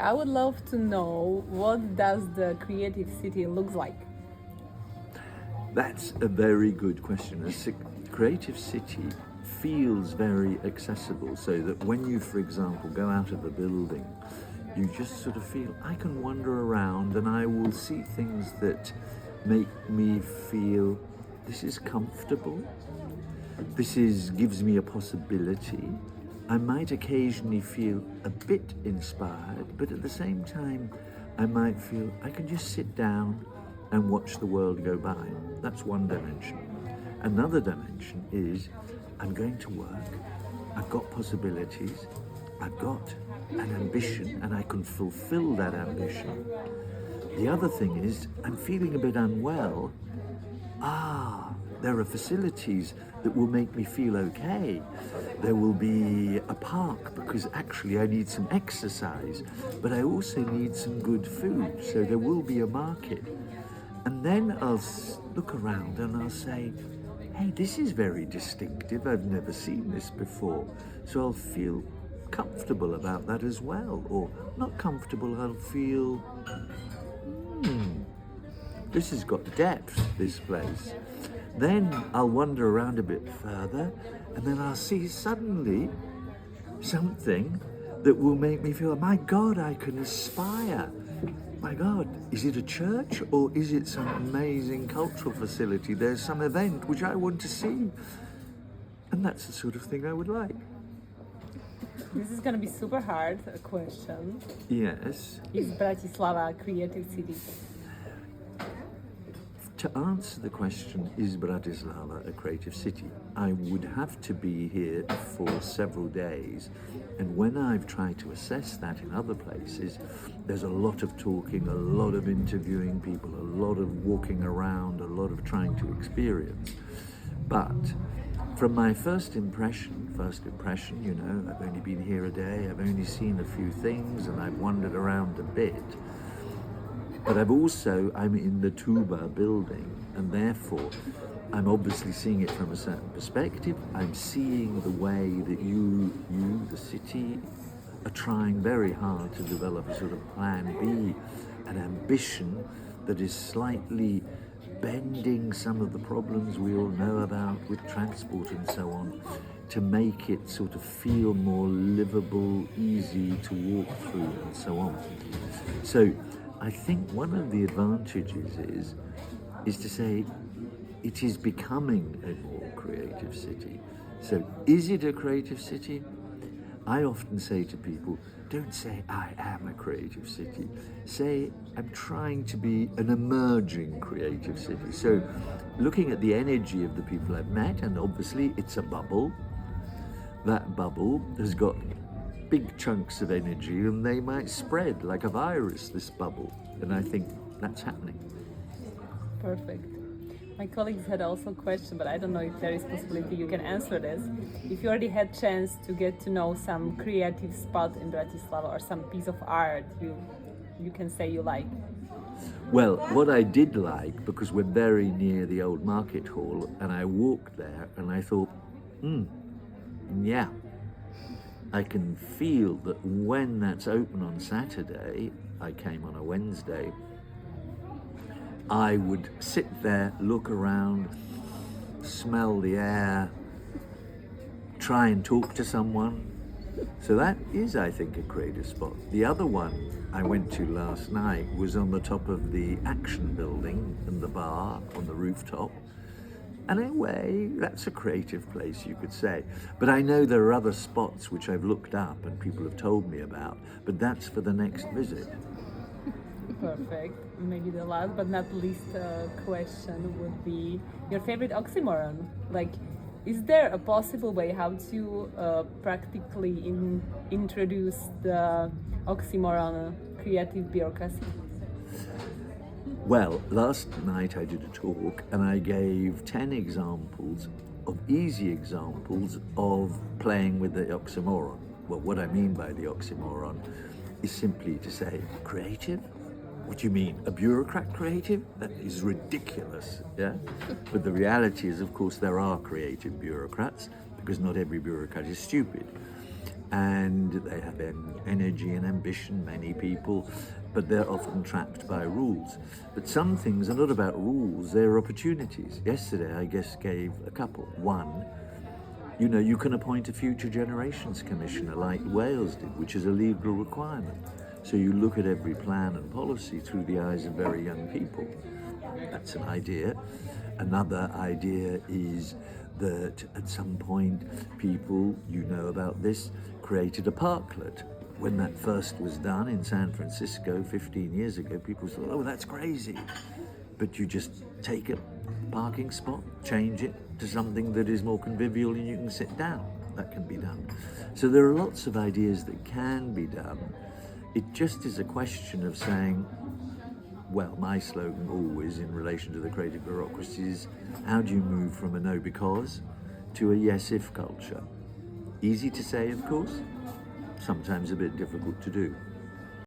I would love to know, what does the creative city looks like? That's a very good question. Creative city feels very accessible, so that when you, for example, go out of a building, you just sort of feel, I can wander around and I will see things that make me feel this is comfortable, gives me a possibility. I might occasionally feel a bit inspired, but at the same time, I might feel I can just sit down and watch the world go by. That's one dimension. Another dimension is I'm going to work, I've got possibilities, I've got an ambition, and I can fulfill that ambition. The other thing is I'm feeling a bit unwell. There are facilities that will make me feel okay. There will be a park because actually I need some exercise, but I also need some good food, so there will be a market. And then I'll look around and I'll say, hey, this is very distinctive. I've never seen this before. So I'll feel comfortable about that as well. Or not comfortable, I'll feel, this has got depth, this place. Then I'll wander around a bit further and then I'll see suddenly something that will make me feel, my God, I can aspire. My God, is it a church or is it some amazing cultural facility? There's some event which I want to see. And that's the sort of thing I would like. This is going to be super hard, a question. Yes. Is Bratislava a creative city? To answer the question, is Bratislava a creative city? I would have to be here for several days. And when I've tried to assess that in other places, there's a lot of talking, a lot of interviewing people, a lot of walking around, a lot of trying to experience. But from my first impression, you know, I've only been here a day, I've only seen a few things, and I've wandered around a bit. But I'm in the Tuba building, and therefore I'm obviously seeing it from a certain perspective. I'm seeing the way that you, the city, are trying very hard to develop a sort of plan B, an ambition that is slightly bending some of the problems we all know about with transport and so on, to make it sort of feel more livable, easy to walk through and so on. So I think one of the advantages is to say it is becoming a more creative city. So is it a creative city? I often say to people, don't say I am a creative city. Say I'm trying to be an emerging creative city. So looking at the energy of the people I've met, and obviously it's a bubble. That bubble has got big chunks of energy and they might spread like a virus, this bubble. And I think that's happening. Perfect. My colleagues had also a question, but I don't know if there is possibility you can answer this. If you already had chance to get to know some creative spot in Bratislava or some piece of art you can say you like. Well, what I did like, because we're very near the old market hall, and I walked there and I thought, yeah, I can feel that when that's open on Saturday, I came on a Wednesday, I would sit there, look around, smell the air, try and talk to someone. So that is, I think, a creative spot. The other one I went to last night was on the top of the Action building and the bar on the rooftop. And in a way, that's a creative place, you could say. But I know there are other spots which I've looked up and people have told me about, but that's for the next visit. Perfect. Maybe the last but not least question would be your favorite oxymoron. Like, is there a possible way how to practically introduce the oxymoron creative bureaucracy? Well, last night I did a talk and I gave 10 examples of easy examples of playing with the oxymoron. Well, what I mean by the oxymoron is simply to say, creative? What do you mean, a bureaucrat creative? That is ridiculous, yeah? But the reality is, of course, there are creative bureaucrats, because not every bureaucrat is stupid. and they have energy and ambition, many people, but they're often trapped by rules. But some things are not about rules, they're opportunities. Yesterday, I guess, gave a couple. One, you can appoint a future generations commissioner like Wales did, which is a legal requirement. So you look at every plan and policy through the eyes of very young people. That's an idea. Another idea is that at some point people, about this, created a parklet. When that first was done in San Francisco 15 years ago, people thought, oh, that's crazy. But you just take a parking spot, change it to something that is more convivial and you can sit down. That can be done. So there are lots of ideas that can be done. It just is a question of saying, well, my slogan always in relation to the creative bureaucracy is, how do you move from a no because to a yes if culture? Easy to say, of course, sometimes a bit difficult to do.